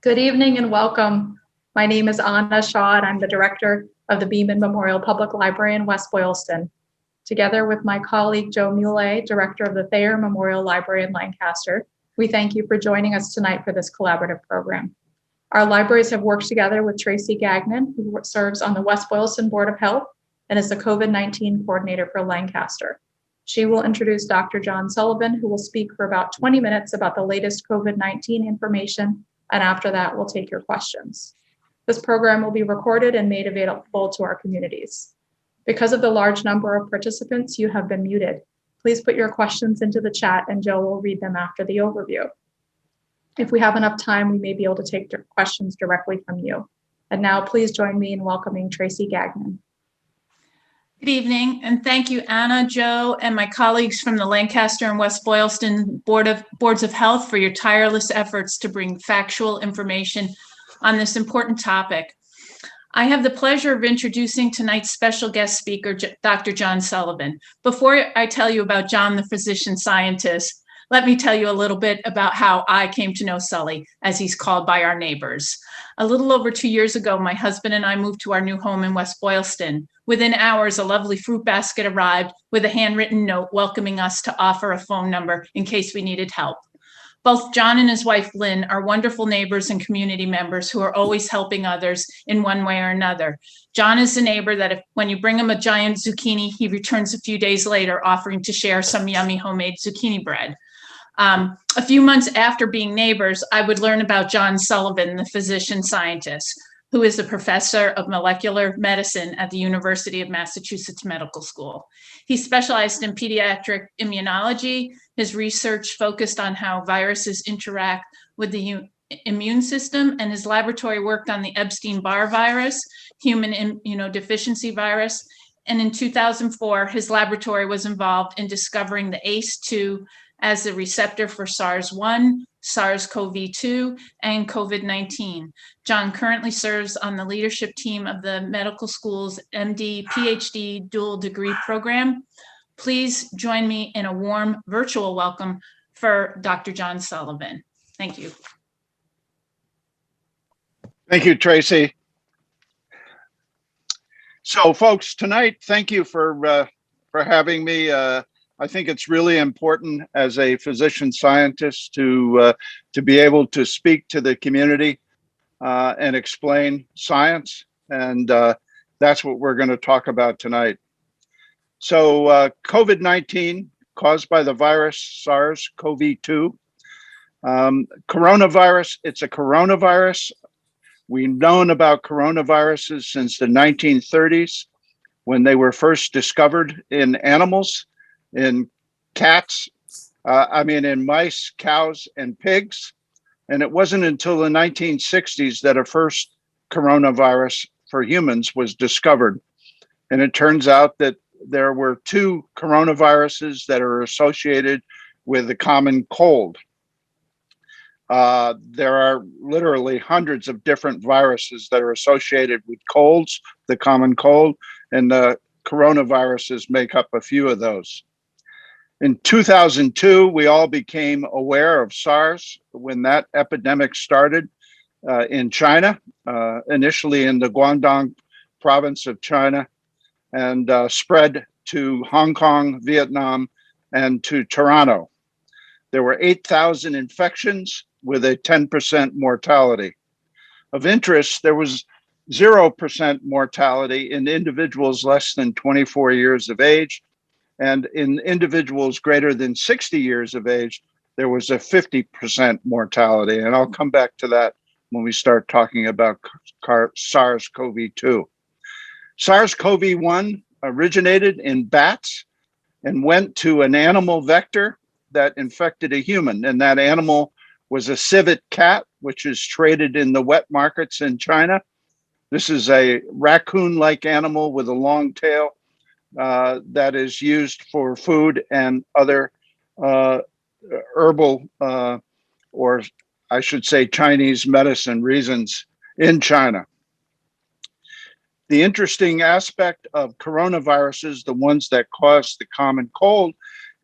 Good evening and welcome. My name is Anna Shaw and I'm the director of the Beeman Memorial Public Library in West Boylston. Together with my colleague Joe Muley, director of the Thayer Memorial Library in Lancaster, we thank you for joining us tonight for this collaborative program. Our libraries have worked together with Tracy Gagnon, who serves on the West Boylston Board of Health and is the COVID-19 coordinator for Lancaster. She will introduce Dr. John Sullivan, who will speak for about 20 minutes about the latest COVID-19 information, and after that, we'll take your questions. This program will be recorded and made available to our communities. Because of the large number of participants, you have been muted. Please put your questions into the chat and Joe will read them after the overview. If we have enough time, we may be able to take questions directly from you. And now please join me in welcoming Tracy Gagnon. Good evening, and thank you, Anna, Joe, and my colleagues from the Lancaster and West Boylston Boards of Health for your tireless efforts to bring factual information on this important topic. I have the pleasure of introducing tonight's special guest speaker, Dr. John Sullivan. Before I tell you about John, the physician scientist, let me tell you a little bit about how I came to know Sully, as he's called by our neighbors. A little over 2 years ago, my husband and I moved to our new home in West Boylston. Within hours, a lovely fruit basket arrived with a handwritten note welcoming us to offer a phone number in case we needed help. Both John and his wife, Lynn, are wonderful neighbors and community members who are always helping others in one way or another. John is a neighbor that when you bring him a giant zucchini, he returns a few days later offering to share some yummy homemade zucchini bread. A few months after being neighbors, I would learn about John Sullivan, the physician scientist, who is a professor of molecular medicine at the University of Massachusetts Medical School. He specialized in pediatric immunology. His research focused on how viruses interact with the immune system, and his laboratory worked on the Epstein-Barr virus, human immunodeficiency virus. And in 2004, his laboratory was involved in discovering the ACE2 as the receptor for SARS-1, SARS-CoV-2, and COVID-19. John currently serves on the leadership team of the medical school's MD, PhD dual degree program. Please join me in a warm virtual welcome for Dr. John Sullivan. Thank you. Thank you, Tracy. So folks, tonight, thank you for having me. I think it's really important as a physician scientist to be able to speak to the community and explain science, and that's what we're going to talk about tonight. So COVID-19 caused by the virus SARS-CoV-2. Coronavirus, it's a coronavirus. We've known about coronaviruses since the 1930s when they were first discovered in animals. In cats, in mice, cows, and pigs. And it wasn't until the 1960s that a first coronavirus for humans was discovered. And it turns out that there were two coronaviruses that are associated with the common cold. There are literally hundreds of different viruses that are associated with colds, the common cold, and the coronaviruses make up a few of those. In 2002, we all became aware of SARS when that epidemic started in China, initially in the Guangdong province of China, and spread to Hong Kong, Vietnam, and to Toronto. There were 8,000 infections with a 10% mortality. Of interest, there was 0% mortality in individuals less than 24 years of age. And in individuals greater than 60 years of age, there was a 50% mortality. And I'll come back to that when we start talking about SARS-CoV-2. SARS-CoV-1 originated in bats and went to an animal vector that infected a human. And that animal was a civet cat, which is traded in the wet markets in China. This is a raccoon-like animal with a long tail. That is used for food and other herbal, or I should say Chinese medicine reasons in China. The interesting aspect of coronaviruses, the ones that cause the common cold,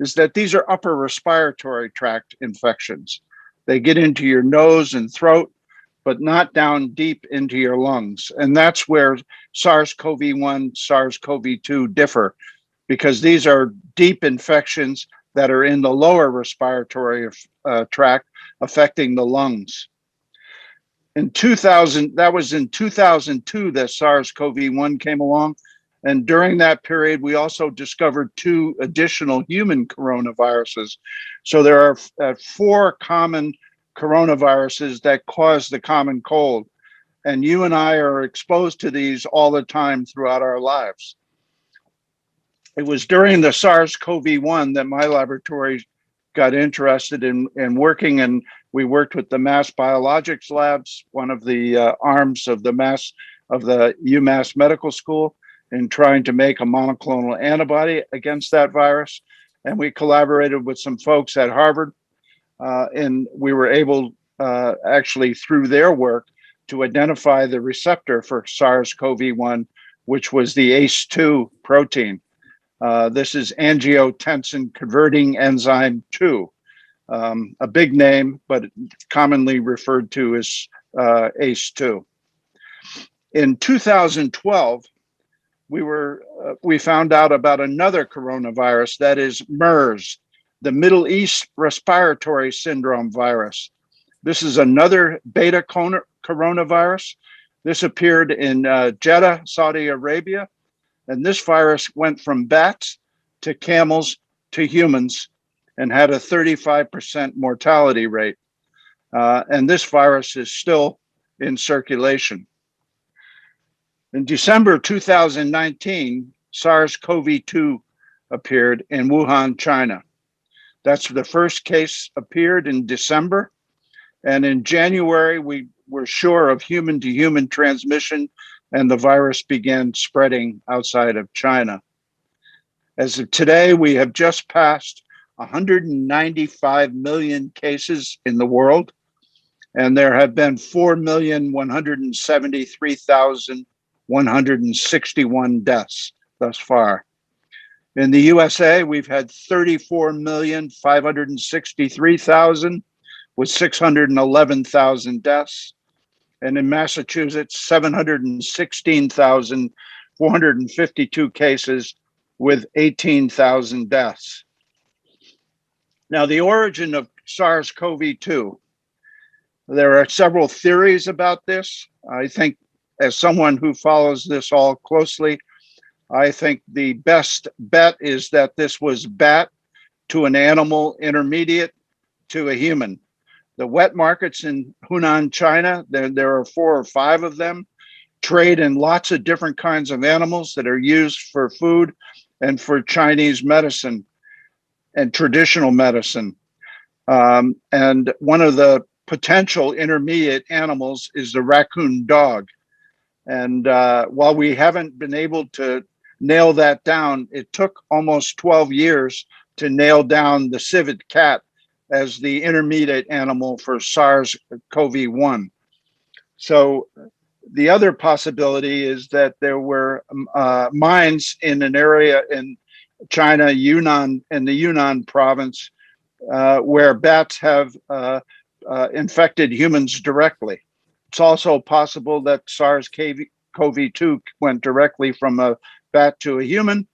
is that these are upper respiratory tract infections. They get into your nose and throat. but not down deep into your lungs. And that's where SARS-CoV-1, SARS-CoV-2 differ, because these are deep infections that are in the lower respiratory tract, affecting the lungs. In 2000, that was in 2002 that SARS-CoV-1 came along. And during that period, we also discovered 2 additional human coronaviruses. So there are 4 common coronaviruses that cause the common cold. And you and I are exposed to these all the time throughout our lives. It was during the SARS-CoV-1 that my laboratory got interested in working, and we worked with the Mass Biologics Labs, one of the arms of the UMass Medical School, in trying to make a monoclonal antibody against that virus. And we collaborated with some folks at Harvard, and we were able, actually through their work, to identify the receptor for SARS-CoV-1, which was the ACE2 protein. This is angiotensin converting enzyme 2, a big name, but commonly referred to as ACE2. In 2012, we found out about another coronavirus, that is MERS, the Middle East Respiratory Syndrome virus. This is another beta coronavirus. This appeared in Jeddah, Saudi Arabia, and this virus went from bats to camels to humans and had a 35% mortality rate. And this virus is still in circulation. In December 2019, SARS-CoV-2 appeared in Wuhan, China. That's the first case appeared in December. And in January, we were sure of human-to-human transmission, and the virus began spreading outside of China. As of today, we have just passed 195 million cases in the world, and there have been 4,173,161 deaths thus far. In the USA, we've had 34,563,000 with 611,000 deaths. And in Massachusetts, 716,452 cases with 18,000 deaths. Now, the origin of SARS-CoV-2, there are several theories about this. I think, as someone who follows this all closely, I think the best bet is that this was bat to an animal intermediate to a human. The wet markets in Hunan, China, there are 4 or 5 of them, trade in lots of different kinds of animals that are used for food and for Chinese medicine and traditional medicine. And one of the potential intermediate animals is the raccoon dog. And while we haven't been able to nail that down, it took almost 12 years to nail down the civet cat as the intermediate animal for SARS-CoV-1. So the other possibility is that there were mines in an area in China, Yunnan, in the Yunnan province, where bats have infected humans directly. It's also possible that SARS-CoV-2 went directly from a bat to a human.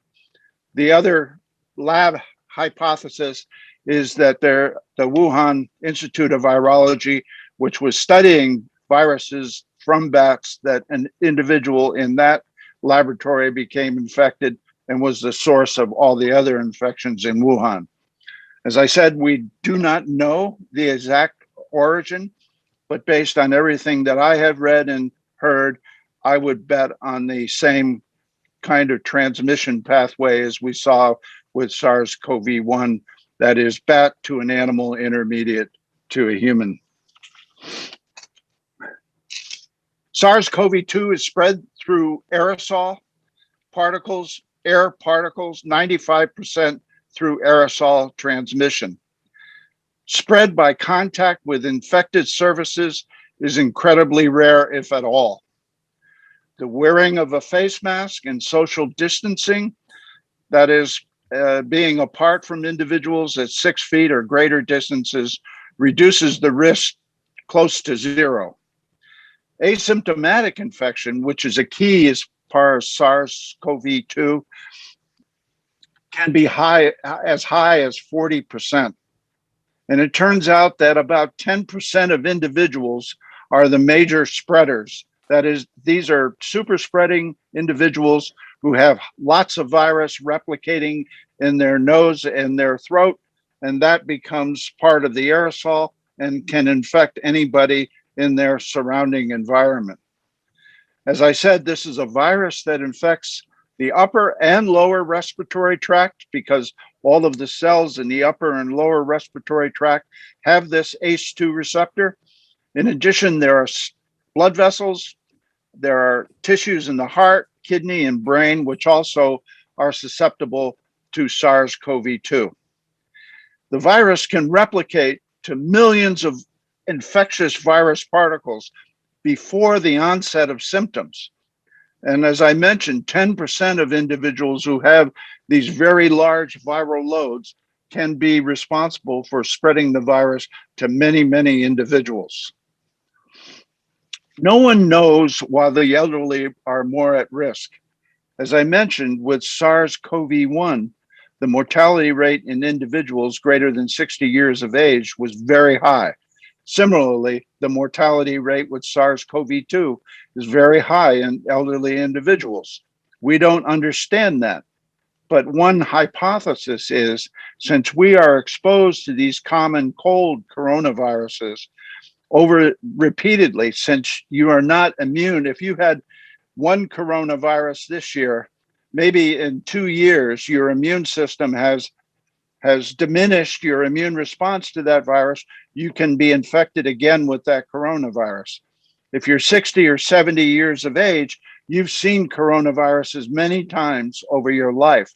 The other lab hypothesis is that the Wuhan Institute of Virology, which was studying viruses from bats, that an individual in that laboratory became infected and was the source of all the other infections in Wuhan. As I said, we do not know the exact origin, but based on everything that I have read and heard, I would bet on the same kind of transmission pathway as we saw with SARS-CoV-1, that is bat to an animal intermediate to a human. SARS-CoV-2 is spread through aerosol particles, air particles, 95% through aerosol transmission. Spread by contact with infected surfaces is incredibly rare, if at all. The wearing of a face mask and social distancing, that is, being apart from individuals at 6 feet or greater distances, reduces the risk close to 0. Asymptomatic infection, which is a key as far as SARS-CoV-2, can be as high as 40%. And it turns out that about 10% of individuals are the major spreaders. That is, these are super spreading individuals who have lots of virus replicating in their nose and their throat, and that becomes part of the aerosol and can infect anybody in their surrounding environment. As I said, this is a virus that infects the upper and lower respiratory tract because all of the cells in the upper and lower respiratory tract have this ACE2 receptor. In addition, there are blood vessels, there are tissues in the heart, kidney, and brain, which also are susceptible to SARS-CoV-2. The virus can replicate to millions of infectious virus particles before the onset of symptoms. And as I mentioned, 10% of individuals who have these very large viral loads can be responsible for spreading the virus to many, many individuals. No one knows why the elderly are more at risk. As I mentioned, with SARS-CoV-1, the mortality rate in individuals greater than 60 years of age was very high. Similarly, the mortality rate with SARS-CoV-2 is very high in elderly individuals. We don't understand that. But one hypothesis is, since we are exposed to these common cold coronaviruses repeatedly, since you are not immune, if you had one coronavirus this year, maybe in 2 years, your immune system has diminished your immune response to that virus, you can be infected again with that coronavirus. If you're 60 or 70 years of age, you've seen coronaviruses many times over your life.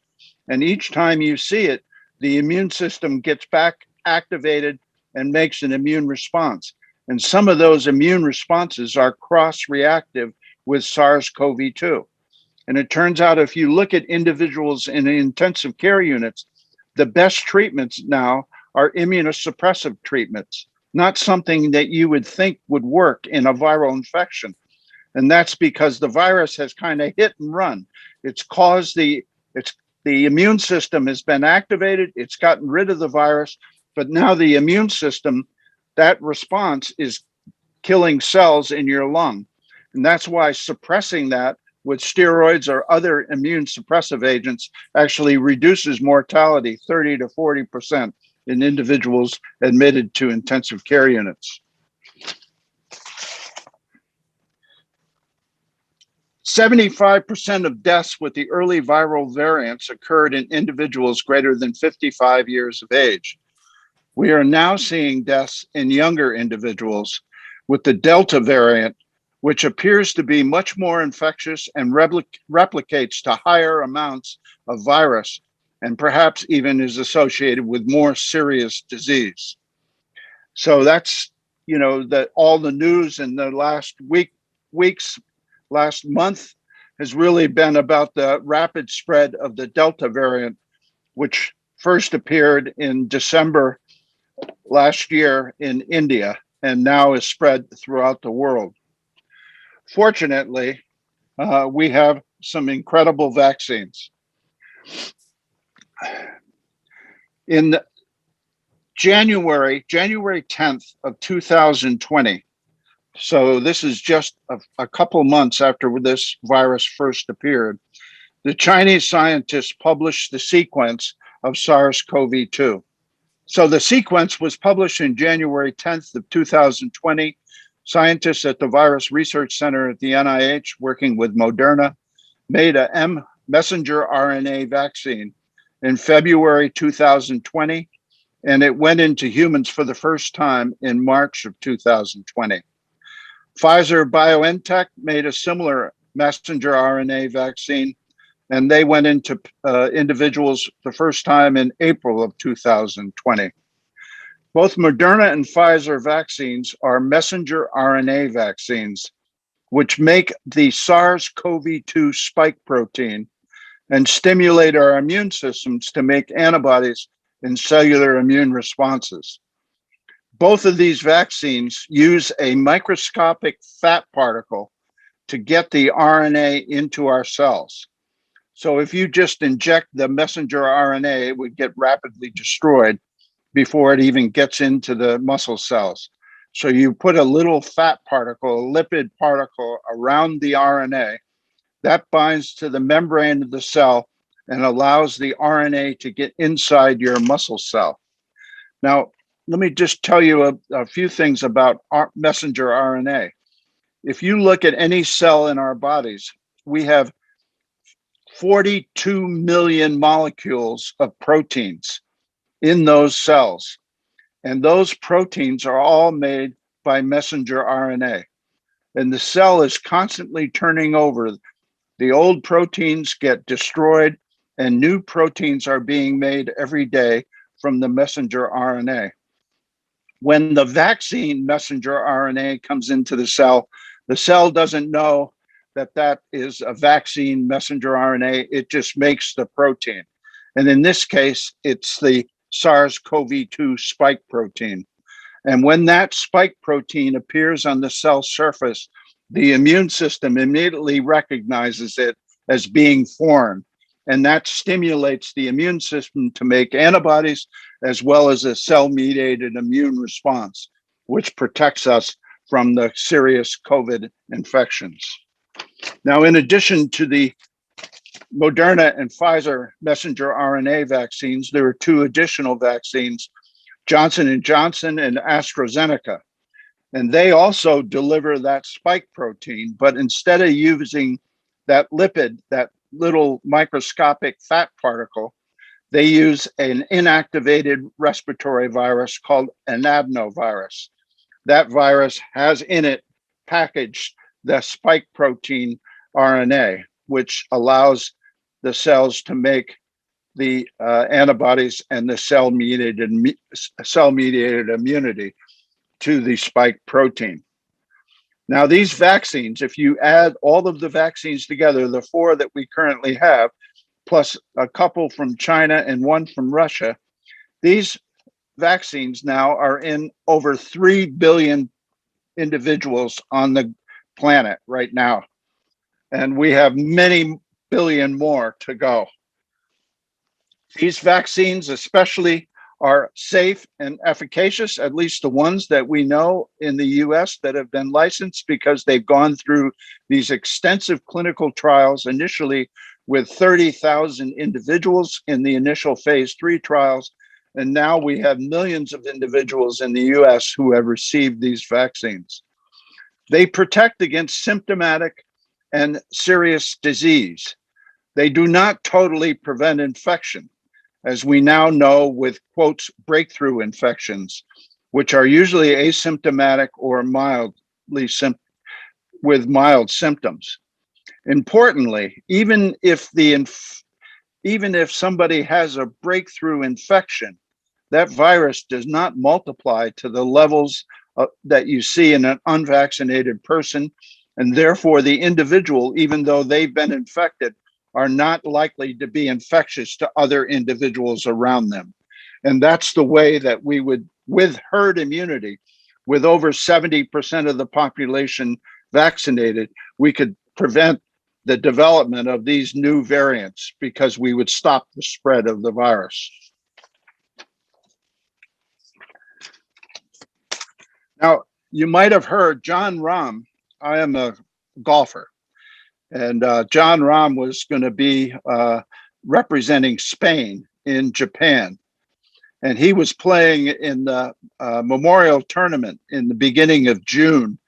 And each time you see it, the immune system gets back activated and makes an immune response. And some of those immune responses are cross-reactive with SARS-CoV-2. And it turns out if you look at individuals in intensive care units, the best treatments now are immunosuppressive treatments, not something that you would think would work in a viral infection. And that's because the virus has kind of hit and run. It's caused the immune system has been activated, it's gotten rid of the virus, but now the immune system, that response is killing cells in your lung. And that's why suppressing that with steroids or other immune suppressive agents actually reduces mortality 30 to 40% in individuals admitted to intensive care units. 75% of deaths with the early viral variants occurred in individuals greater than 55 years of age. We are now seeing deaths in younger individuals with the Delta variant, which appears to be much more infectious and replicates to higher amounts of virus, and perhaps even is associated with more serious disease. So that's, that all the news in the last last month has really been about the rapid spread of the Delta variant, which first appeared in December last year in India and now is spread throughout the world. Fortunately, we have some incredible vaccines. In January 10th of 2020, so this is just a couple months after this virus first appeared, the Chinese scientists published the sequence of SARS-CoV-2. So the sequence was published in January 10th of 2020. Scientists at the Virus Research Center at the NIH, working with Moderna, made a messenger RNA vaccine in February 2020, and it went into humans for the first time in March of 2020. Pfizer-BioNTech made a similar messenger RNA vaccine, and they went into individuals the first time in April of 2020. Both Moderna and Pfizer vaccines are messenger RNA vaccines, which make the SARS-CoV-2 spike protein and stimulate our immune systems to make antibodies and cellular immune responses. both of these vaccines use a microscopic fat particle to get the RNA into our cells. So if you just inject the messenger RNA, it would get rapidly destroyed before it even gets into the muscle cells. So you put a little fat particle, a lipid particle around the RNA that binds to the membrane of the cell and allows the RNA to get inside your muscle cell. Now, let me just tell you a few things about our messenger RNA. If you look at any cell in our bodies, we have 42 million molecules of proteins in those cells. And those proteins are all made by messenger RNA. And the cell is constantly turning over. The old proteins get destroyed and new proteins are being made every day from the messenger RNA. When the vaccine messenger RNA comes into the cell doesn't know that that is a vaccine messenger RNA. It just makes the protein. And in this case, it's the Sars CoV-2 spike protein. And when that spike protein appears on the cell surface, the immune system immediately recognizes it as being foreign. And that stimulates the immune system to make antibodies as well as a cell-mediated immune response, which protects us from the serious COVID infections. Now, in addition to the Moderna and Pfizer messenger RNA vaccines, there are two additional vaccines, Johnson & Johnson and AstraZeneca. And they also deliver that spike protein, but instead of using that lipid, that little microscopic fat particle, they use an inactivated respiratory virus called an adenovirus. That virus has in it packaged the spike protein RNA, which allows the cells to make the antibodies and the cell-mediated immunity to the spike protein. Now, these vaccines, if you add all of the vaccines together, the 4 that we currently have, plus a couple from China and one from Russia, these vaccines now are in over 3 billion individuals on the planet right now. And we have many billion more to go. These vaccines especially are safe and efficacious, at least the ones that we know in the US that have been licensed, because they've gone through these extensive clinical trials, initially with 30,000 individuals in the initial phase 3 trials. And now we have millions of individuals in the US who have received these vaccines. They protect against symptomatic and serious disease. They do not totally prevent infection, as we now know with, quotes, breakthrough infections, which are usually asymptomatic or with mild symptoms. Importantly, even if somebody has a breakthrough infection, that virus does not multiply to the levels that you see in an unvaccinated person, and therefore the individual, even though they've been infected, are not likely to be infectious to other individuals around them. And that's the way that we would, with herd immunity, with over 70% of the population vaccinated, we could prevent the development of these new variants because we would stop the spread of the virus. Now, you might have heard John Rahm. I am a golfer. And John Rahm was going to be representing Spain in Japan. And he was playing in the Memorial Tournament in the beginning of June.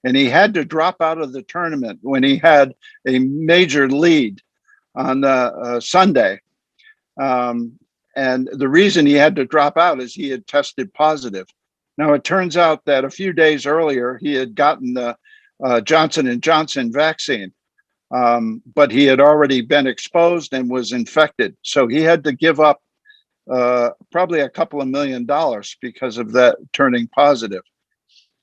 And he had to drop out of the tournament when he had a major lead on Sunday. And the reason he had to drop out is he had tested positive. Now, it turns out that a few days earlier, he had gotten the Johnson & Johnson vaccine. But he had already been exposed and was infected. So he had to give up probably a couple of $1 million because of that turning positive.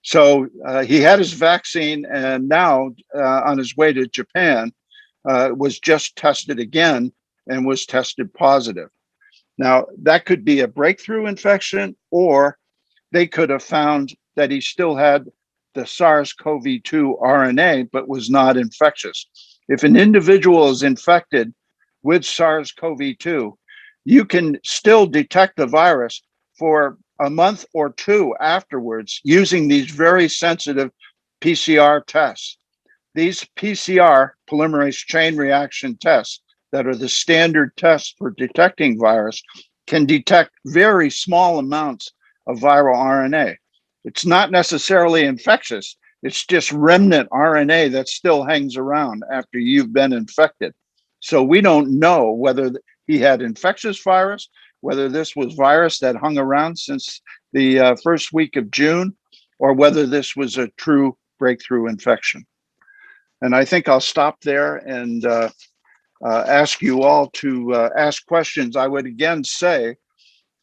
So he had his vaccine, and now on his way to Japan, was just tested again and was tested positive. Now, that could be a breakthrough infection, or they could have found that he still had the SARS-CoV-2 RNA, but was not infectious. If an individual is infected with SARS-CoV-2, you can still detect the virus for a month or two afterwards using these very sensitive PCR tests. These PCR, polymerase chain reaction tests, that are the standard tests for detecting virus, can detect very small amounts of viral RNA. It's not necessarily infectious. It's just remnant RNA that still hangs around after you've been infected. So we don't know whether he had infectious virus, whether this was virus that hung around since the first week of June, or whether this was a true breakthrough infection. And I think I'll stop there and ask you all to ask questions. I would again say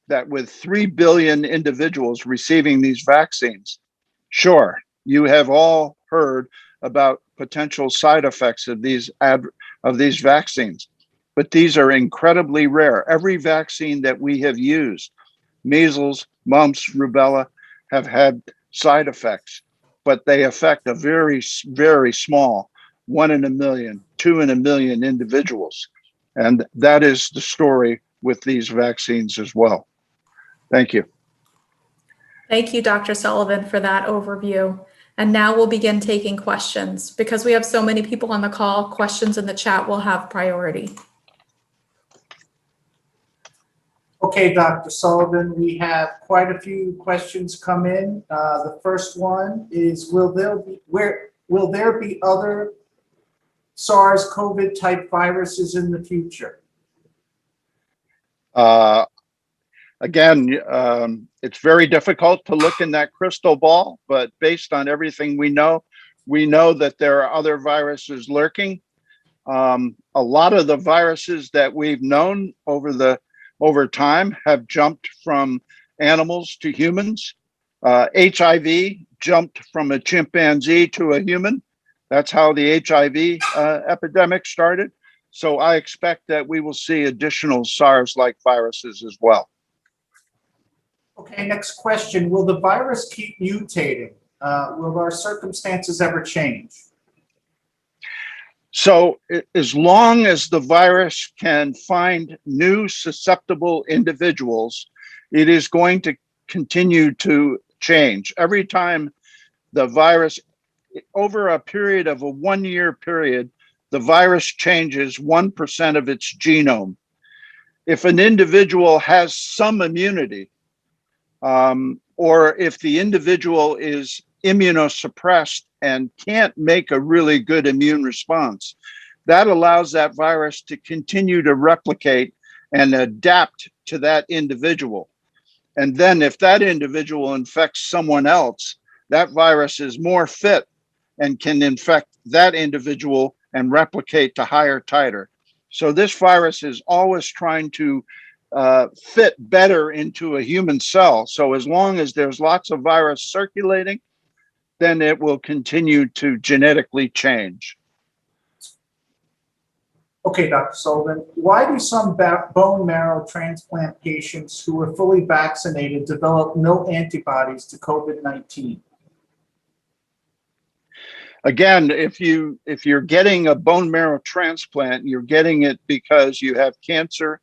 that with 3 billion individuals receiving these vaccines, sure, you have all heard about potential side effects of these vaccines, but these are incredibly rare. Every vaccine that we have used, measles, mumps, rubella, have had side effects, but they affect a very, very small 1 in a million, 2 in a million individuals. And that is the story with these vaccines as well. Thank you. Thank you, Dr. Sullivan, for that overview. And now we'll begin taking questions. Because we have so many people on the call, questions in the chat will have priority. Okay, Dr. Sullivan, we have quite a few questions come in. The first one is, will there be other SARS-CoV type viruses in the future? Again, it's very difficult to look in that crystal ball, but based on everything we know that there are other viruses lurking. A lot of the viruses that we've known over time have jumped from animals to humans. HIV jumped from a chimpanzee to a human. That's how the HIV epidemic started. So I expect that we will see additional SARS-like viruses as well. Okay, next question. Will the virus keep mutating? Will our circumstances ever change? So as long as the virus can find new susceptible individuals, it is going to continue to change. Every time the virus, over a period of a 1-year period, the virus changes 1% of its genome. If an individual has some immunity, or if the individual is immunosuppressed and can't make a really good immune response, that allows that virus to continue to replicate and adapt to that individual. And then if that individual infects someone else, that virus is more fit and can infect that individual and replicate to higher titer. So this virus is always trying to fit better into a human cell. So as long as there's lots of virus circulating, then it will continue to genetically change. Okay, Dr. Sullivan, why do some bone marrow transplant patients who are fully vaccinated develop no antibodies to COVID-19? Again, if you're getting a bone marrow transplant, you're getting it because you have cancer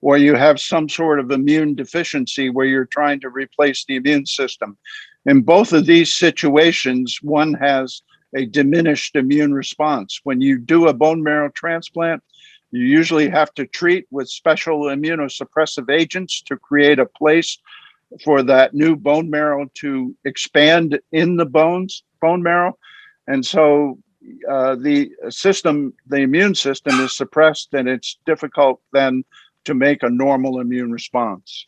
or you have some sort of immune deficiency where you're trying to replace the immune system. In both of these situations, one has a diminished immune response. When you do a bone marrow transplant, you usually have to treat with special immunosuppressive agents to create a place for that new bone marrow to expand in the bone marrow. And so the immune system is suppressed, and it's difficult then to make a normal immune response.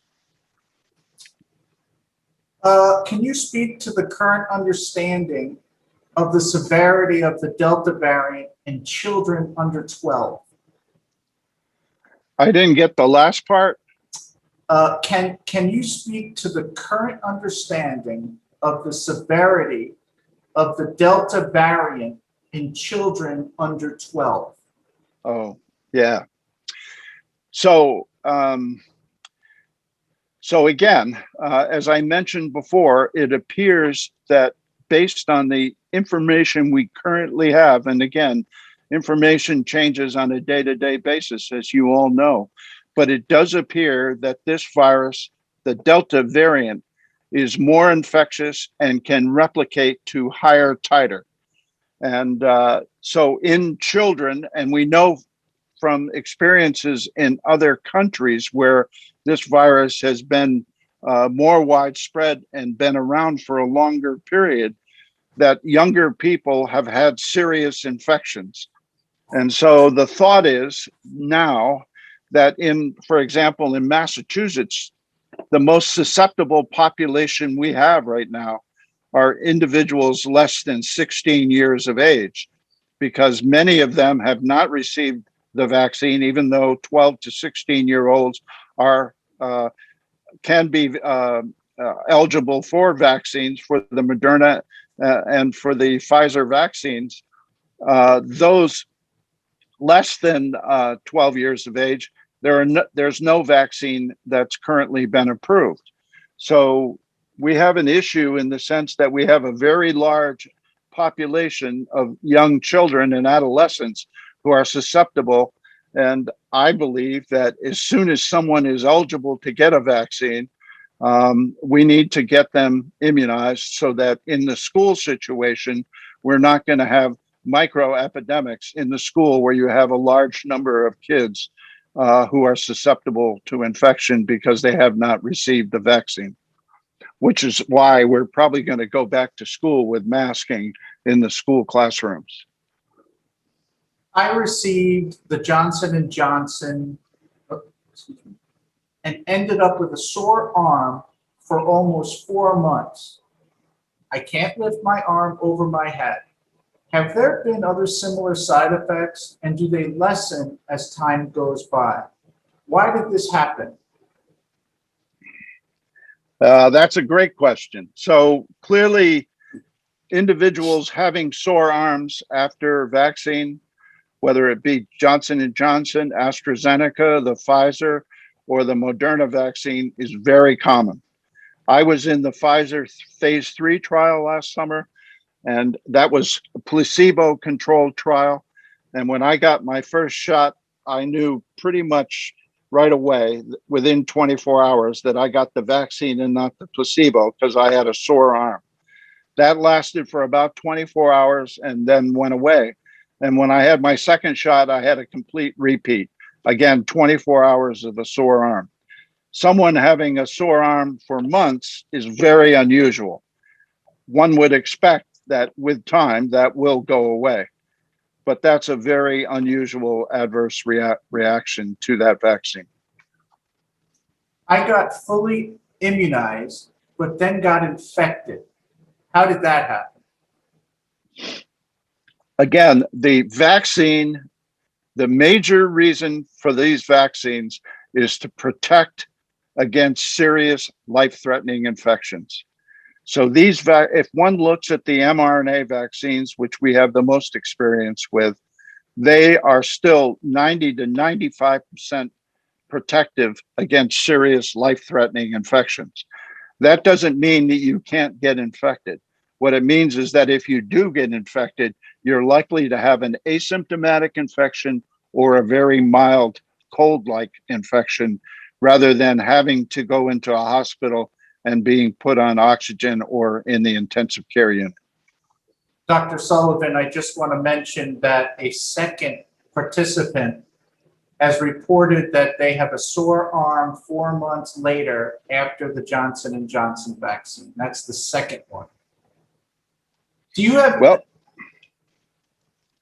Can you speak to the current understanding of the severity of the Delta variant in children under 12? I didn't get the last part. Can you speak to the current understanding of the severity of the Delta variant in children under 12? Oh, yeah. So So again, as I mentioned before, it appears that based on the information we currently have, and again, information changes on a day-to-day basis, as you all know, but it does appear that this virus, the Delta variant, is more infectious and can replicate to higher titer. And so in children, and we know from experiences in other countries where this virus has been more widespread and been around for a longer period, that younger people have had serious infections. And so the thought is now that for example, in Massachusetts, the most susceptible population we have right now are individuals less than 16 years of age, because many of them have not received the vaccine, even though 12 to 16-year-olds can be eligible for vaccines for the Moderna and for the Pfizer vaccines. Those less than 12 years of age, there's no vaccine that's currently been approved. So we have an issue in the sense that we have a very large population of young children and adolescents who are susceptible. And I believe that as soon as someone is eligible to get a vaccine, we need to get them immunized so that in the school situation, we're not going to have micro epidemics in the school where you have a large number of kids who are susceptible to infection because they have not received the vaccine, which is why we're probably going to go back to school with masking in the school classrooms. I received the Johnson & Johnson and ended up with a sore arm for almost 4 months. I can't lift my arm over my head. Have there been other similar side effects, and do they lessen as time goes by? Why did this happen? That's a great question. So clearly, individuals having sore arms after vaccine, whether it be Johnson & Johnson, AstraZeneca, the Pfizer, or the Moderna vaccine, is very common. I was in the Pfizer phase 3 trial last summer, and that was a placebo-controlled trial. And when I got my first shot, I knew pretty much right away, within 24 hours, that I got the vaccine and not the placebo because I had a sore arm. That lasted for about 24 hours and then went away. And when I had my second shot, I had a complete repeat. Again, 24 hours of a sore arm. Someone having a sore arm for months is very unusual. One would expect that with time that will go away. But that's a very unusual adverse reaction to that vaccine. I got fully immunized, but then got infected. How did that happen? Again, the vaccine, the major reason for these vaccines is to protect against serious life-threatening infections. So if one looks at the mRNA vaccines, which we have the most experience with, they are still 90 to 95% protective against serious life-threatening infections. That doesn't mean that you can't get infected. What it means is that if you do get infected, you're likely to have an asymptomatic infection or a very mild cold-like infection, rather than having to go into a hospital and being put on oxygen or in the intensive care unit. Dr. Sullivan, I just want to mention that a second participant has reported that they have a sore arm 4 months later after the Johnson & Johnson vaccine. That's the second one. Do you have? Well,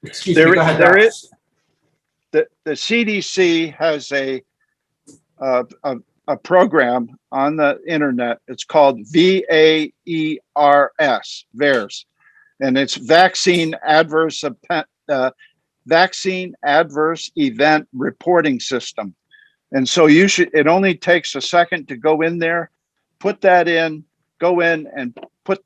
excuse me. Go ahead. There is the CDC has a program on the internet. It's called VAERS, VAERS, and it's Vaccine Adverse Event Reporting System. And so it only takes a second to go in there, put that in, go in and put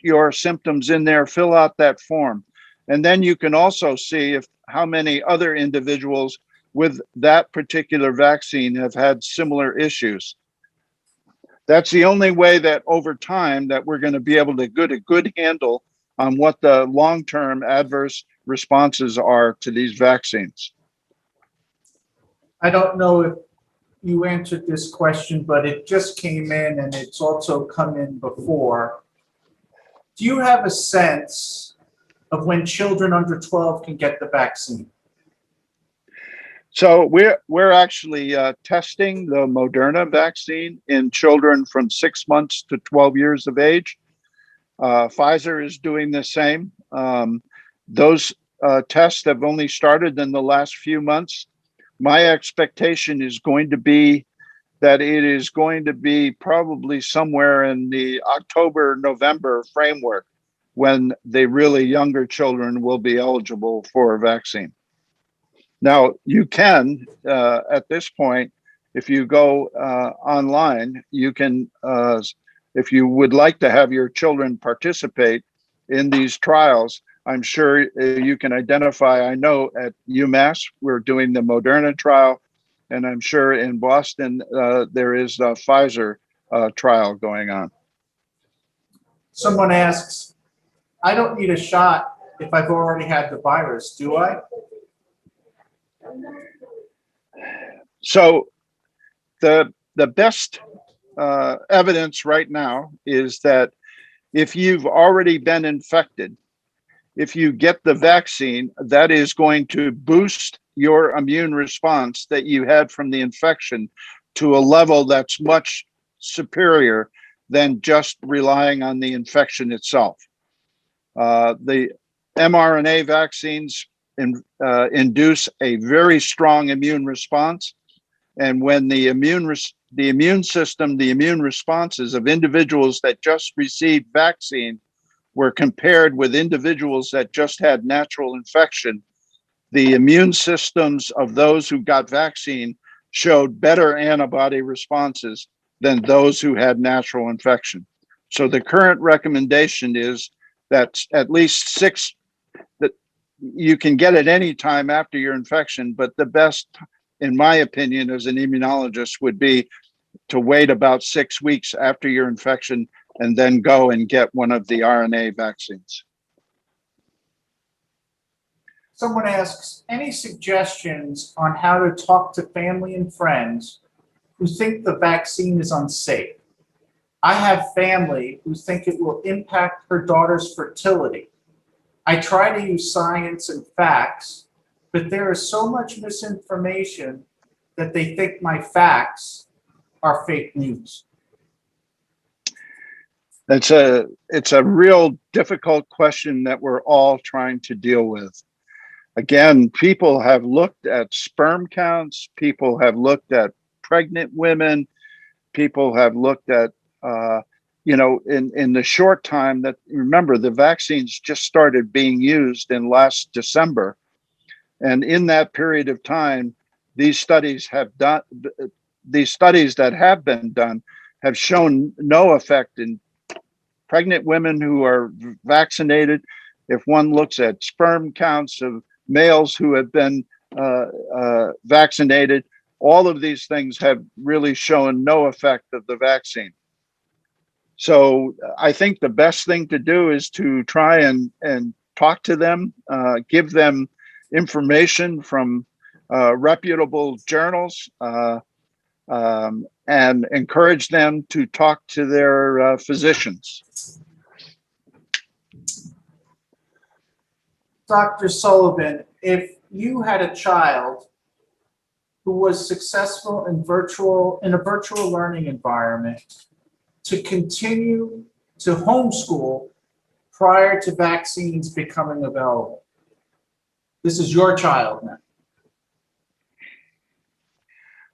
your symptoms in there, fill out that form. And then you can also see how many other individuals with that particular vaccine have had similar issues. That's the only way that over time that we're going to be able to get a good handle on what the long-term adverse responses are to these vaccines. I don't know if you answered this question, but it just came in and it's also come in before. Do you have a sense of when children under 12 can get the vaccine? So we're actually testing the Moderna vaccine in children from 6 months to 12 years of age. Pfizer is doing the same. Those tests have only started in the last few months. My expectation is going to be that it is going to be probably somewhere in the October, November framework when the really younger children will be eligible for a vaccine. Now, you can, at this point, if you go online, you can, if you would like to have your children participate in these trials, I'm sure you can identify. I know at UMass, we're doing the Moderna trial, and I'm sure in Boston, there is a Pfizer trial going on. Someone asks, I don't need a shot if I've already had the virus, do I? So the best evidence right now is that if you've already been infected, if you get the vaccine, that is going to boost your immune response that you had from the infection to a level that's much superior than just relying on the infection itself. The mRNA vaccines induce a very strong immune response. And when the immune system, the immune responses of individuals that just received vaccine were compared with individuals that just had natural infection, the immune systems of those who got vaccine showed better antibody responses than those who had natural infection. So the current recommendation is that at least 6, that you can get it any time after your infection, but the best, in my opinion, as an immunologist, would be to wait about 6 weeks after your infection and then go and get one of the RNA vaccines. Someone asks, any suggestions on how to talk to family and friends who think the vaccine is unsafe? I have family who think it will impact her daughter's fertility. I try to use science and facts, but there is so much misinformation that they think my facts are fake news. It's a real difficult question that we're all trying to deal with. Again, people have looked at sperm counts, people have looked at pregnant women, people have looked at, in the short time that, remember, the vaccines just started being used in last December. And in that period of time, these studies that have been done have shown no effect in pregnant women who are vaccinated. If one looks at sperm counts of males who have been vaccinated, all of these things have really shown no effect of the vaccine. So I think the best thing to do is to try and talk to them, give them information from reputable journals, and encourage them to talk to their physicians. Dr. Sullivan, if you had a child who was successful in a virtual learning environment to continue to homeschool prior to vaccines becoming available, this is your child now.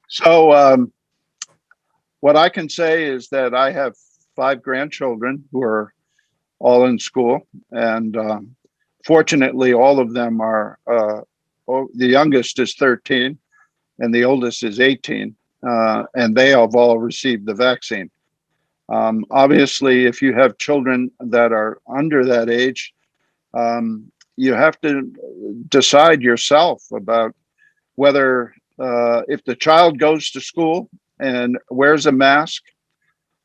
So what I can say is that I have 5 grandchildren who are all in school, and fortunately, all of them are, the youngest is 13 and the oldest is 18, and they have all received the vaccine. Obviously, if you have children that are under that age, you have to decide yourself about whether if the child goes to school and wears a mask,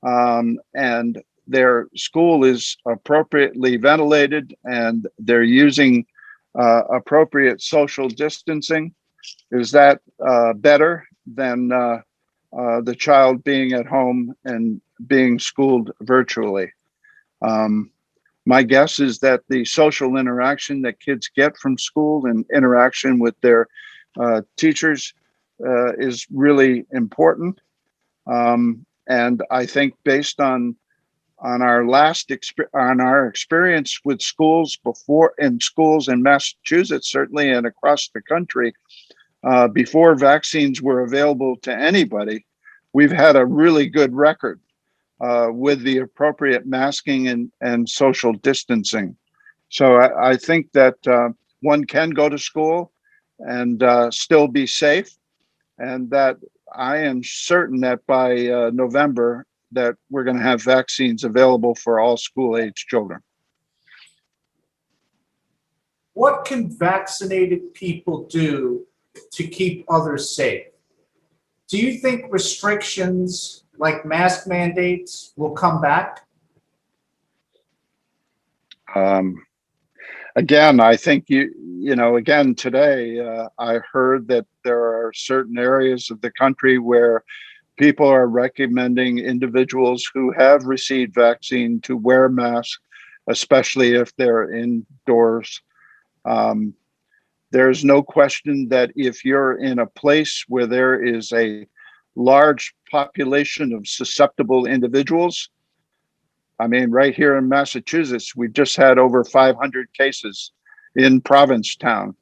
and their school is appropriately ventilated and they're using appropriate social distancing, is that better than the child being at home and being schooled virtually? My guess is that the social interaction that kids get from school and interaction with their teachers is really important. And I think based on our experience with schools before, in schools in Massachusetts, certainly, and across the country, before vaccines were available to anybody, we've had a really good record with the appropriate masking and social distancing. So I think that one can go to school and still be safe, and that I am certain that by November that we're going to have vaccines available for all school-age children. What can vaccinated people do to keep others safe? Do you think restrictions like mask mandates will come back? Again, I think again today, I heard that there are certain areas of the country where people are recommending individuals who have received vaccine to wear masks, especially if they're indoors. There's no question that if you're in a place where there is a large population of susceptible individuals, I mean, right here in Massachusetts, we just had over 500 cases in Provincetown,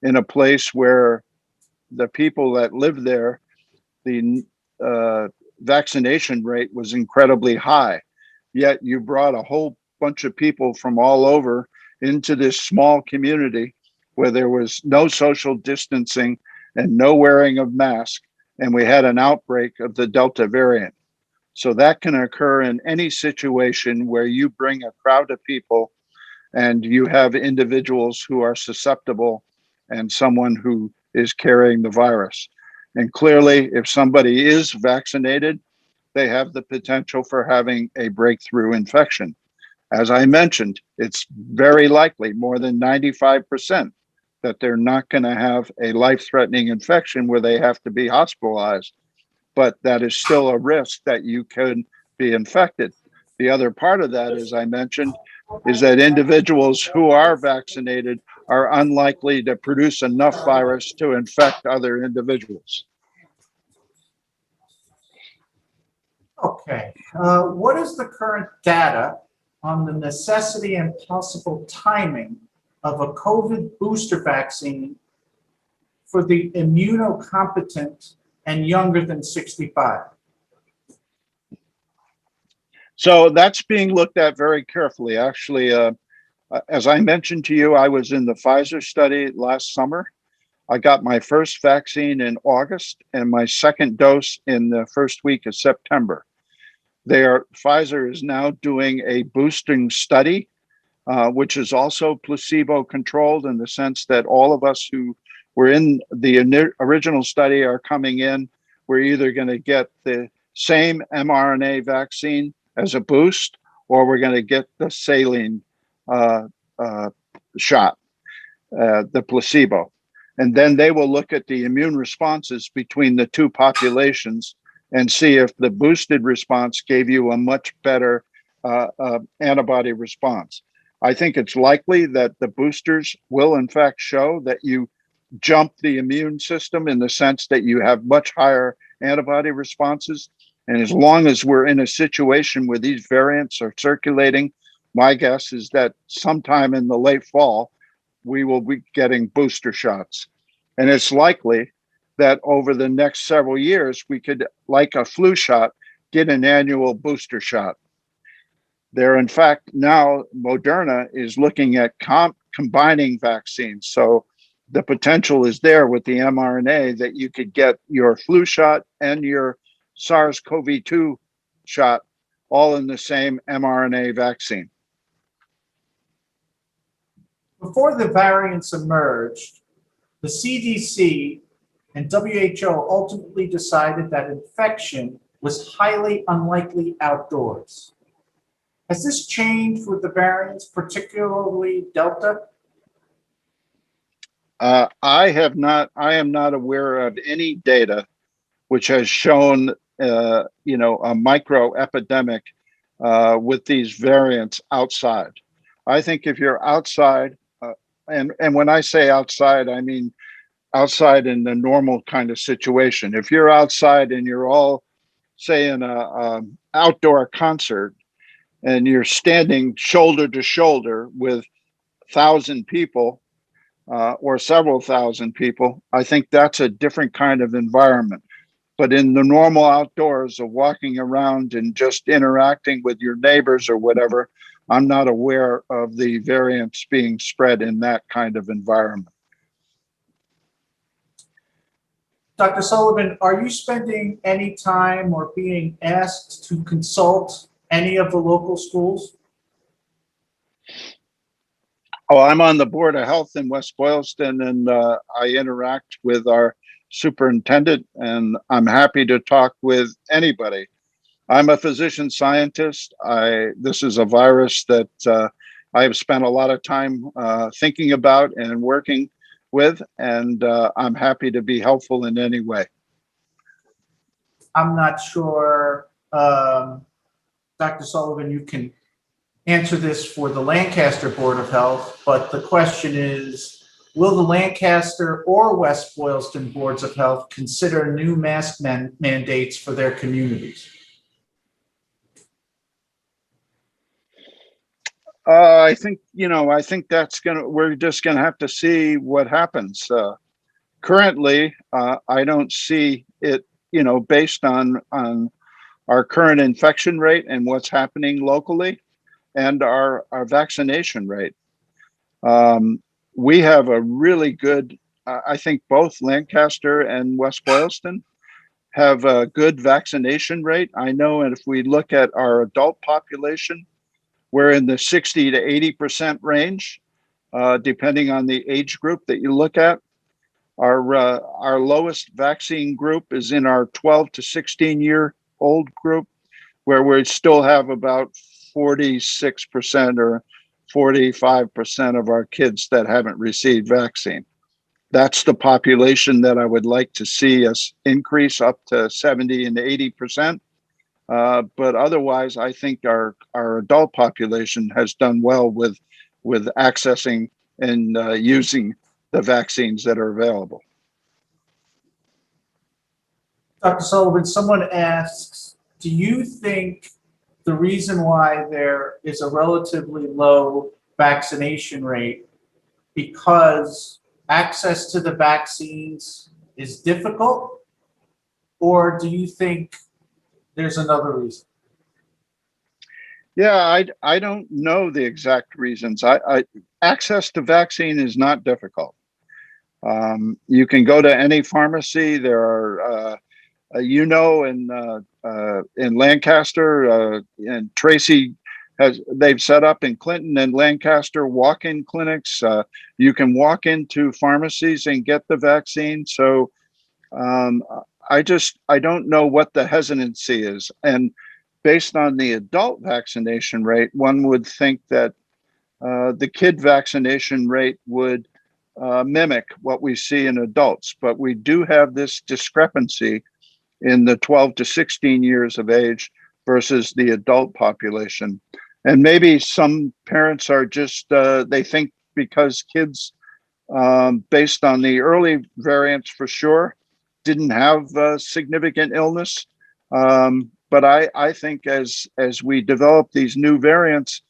in a place where the people that live there, the vaccination rate was incredibly high. Yet you brought a whole bunch of people from all over into this small community where there was no social distancing and no wearing of masks, and we had an outbreak of the Delta variant. So that can occur in any situation where you bring a crowd of people and you have individuals who are susceptible and someone who is carrying the virus. And clearly, if somebody is vaccinated, they have the potential for having a breakthrough infection. As I mentioned, it's very likely, more than 95%, that they're not going to have a life-threatening infection where they have to be hospitalized. But that is still a risk that you could be infected. The other part of that, as I mentioned, is that individuals who are vaccinated are unlikely to produce enough virus to infect other individuals. Okay. What is the current data on the necessity and possible timing of a COVID booster vaccine for the immunocompetent and younger than 65? So that's being looked at very carefully. Actually, as I mentioned to you, I was in the Pfizer study last summer. I got my first vaccine in August and my second dose in the first week of September. Pfizer is now doing a boosting study, which is also placebo controlled in the sense that all of us who were in the original study are coming in. We're either going to get the same mRNA vaccine as a boost, or we're going to get the saline shot, the placebo. And then they will look at the immune responses between the two populations and see if the boosted response gave you a much better antibody response. I think it's likely that the boosters will in fact show that you jump the immune system in the sense that you have much higher antibody responses. And as long as we're in a situation where these variants are circulating, my guess is that sometime in the late fall, we will be getting booster shots. And it's likely that over the next several years, we could, like a flu shot, get an annual booster shot. There, in fact, now Moderna is looking at combining vaccines. So the potential is there with the mRNA that you could get your flu shot and your Sars Kobe-2 shot all in the same mRNA vaccine. Before the variants emerged, the CDC and WHO ultimately decided that infection was highly unlikely outdoors. Has this changed with the variants, particularly Delta? I am not aware of any data which has shown, a micro epidemic with these variants outside. I think if you're outside, and when I say outside, I mean outside in the normal kind of situation. If you're outside and you're all, say, in a outdoor concert, and you're standing shoulder to shoulder with 1,000 people or several thousand people, I think that's a different kind of environment. But in the normal outdoors of walking around and just interacting with your neighbors or whatever, I'm not aware of the variants being spread in that kind of environment. Dr. Sullivan, are you spending any time or being asked to consult any of the local schools? Oh, I'm on the Board of Health in West Boylston, and I interact with our superintendent, and I'm happy to talk with anybody. I'm a physician scientist. This is a virus that I have spent a lot of time thinking about and working with, and I'm happy to be helpful in any way. I'm not sure, Dr. Sullivan, you can answer this for the Lancaster Board of Health, but the question is, will the Lancaster or West Boylston Boards of Health consider new mask mandates for their communities? I think we're just gonna have to see what happens. Currently, I don't see it, based on our current infection rate and what's happening locally and our vaccination rate. We have a really good, I think both Lancaster and West Boylston have a good vaccination rate. I know, and if we look at our adult population, we're in the 60 to 80% range, depending on the age group that you look at. Our lowest vaccine group is in our 12 to 16-year-old group, where we still have about 46% or 45% of our kids that haven't received vaccine. That's the population that I would like to see us increase up to 70 and 80%. But otherwise, I think our adult population has done well with accessing and using the vaccines that are available. Dr. Sullivan, someone asks, do you think the reason why there is a relatively low vaccination rate because access to the vaccines is difficult, or do you think there's another reason? Yeah, I don't know the exact reasons. Access to vaccine is not difficult. You can go to any pharmacy. There are, in Lancaster, and Tracy they've set up in Clinton and Lancaster walk-in clinics. You can walk into pharmacies and get the vaccine. So I don't know what the hesitancy is. And based on the adult vaccination rate, one would think that the kid vaccination rate would mimic what we see in adults. But we do have this discrepancy in the 12 to 16 years of age versus the adult population. And maybe some parents are just, they think because kids, based on the early variants for sure, didn't have significant illness. But I think as we develop these new variants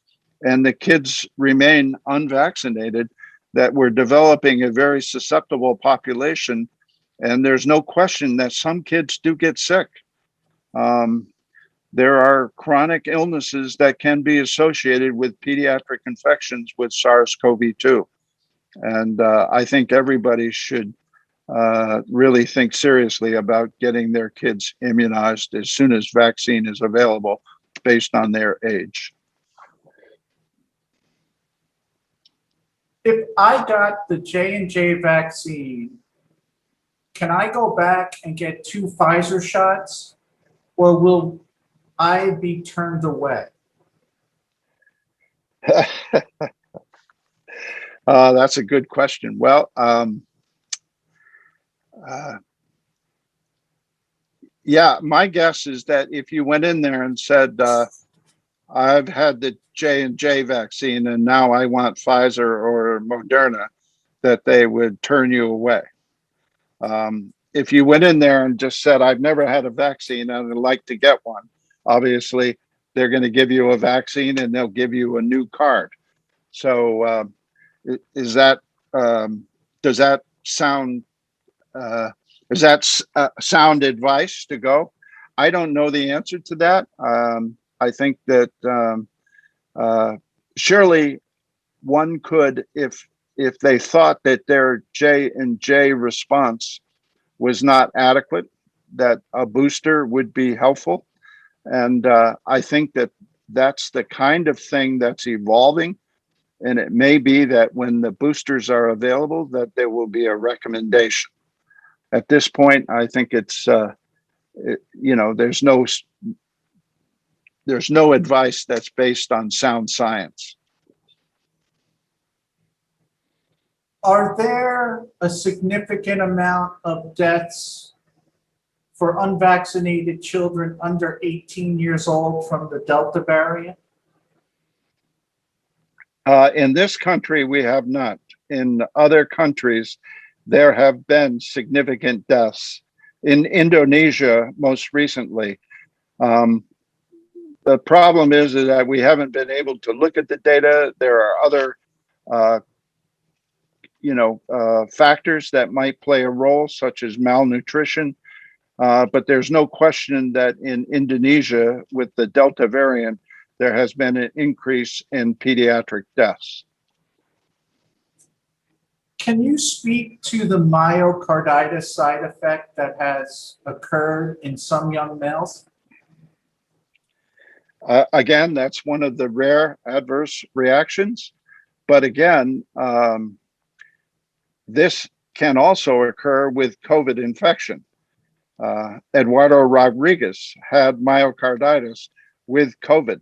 and the kids remain unvaccinated, that we're developing a very susceptible population. And there's no question that some kids do get sick. There are chronic illnesses that can be associated with pediatric infections with Sars Kobe-2. And I think everybody should really think seriously about getting their kids immunized as soon as vaccine is available based on their age. If I got the J&J vaccine, can I go back and get 2 Pfizer shots? or will I be turned away? That's a good question. Well, yeah, my guess is that if you went in there and said, I've had the J&J vaccine and now I want Pfizer or Moderna, that they would turn you away. If you went in there and just said, I've never had a vaccine and I'd like to get one, obviously they're going to give you a vaccine and they'll give you a new card. So does that sound sound advice to go? I don't know the answer to that. I think that surely one could, if they thought that their J&J response was not adequate, that a booster would be helpful. And I think that that's the kind of thing that's evolving. And it may be that when the boosters are available, that there will be a recommendation. At this point, I think it's, there's no advice that's based on sound science. Are there a significant amount of deaths for unvaccinated children under 18 years old from the Delta variant? In this country, we have not. In other countries, there have been significant deaths. In Indonesia, most recently. The problem is that we haven't been able to look at the data. There are other factors that might play a role, such as malnutrition. But there's no question that in Indonesia, with the Delta variant, there has been an increase in pediatric deaths. Can you speak to the myocarditis side effect that has occurred in some young males? Again, that's one of the rare adverse reactions. But again, this can also occur with COVID infection. Eduardo Rodriguez had myocarditis with COVID.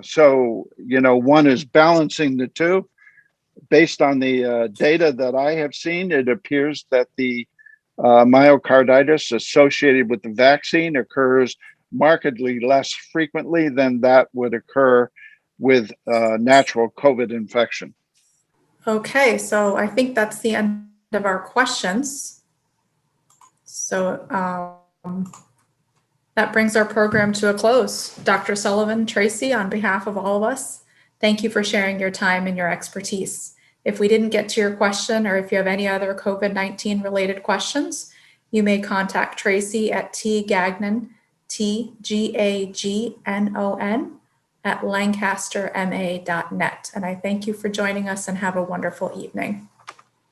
So, one is balancing the two. Based on the data that I have seen, it appears that the myocarditis associated with the vaccine occurs markedly less frequently than that would occur with natural COVID infection. Okay, so I think that's the end of our questions. So that brings our program to a close. Dr. Sullivan, Tracy, on behalf of all of us, thank you for sharing your time and your expertise. If we didn't get to your question, or if you have any other COVID-19 related questions, you may contact Tracy at tgagnon, TGAGNON, at lancasterma.net. And I thank you for joining us and have a wonderful evening.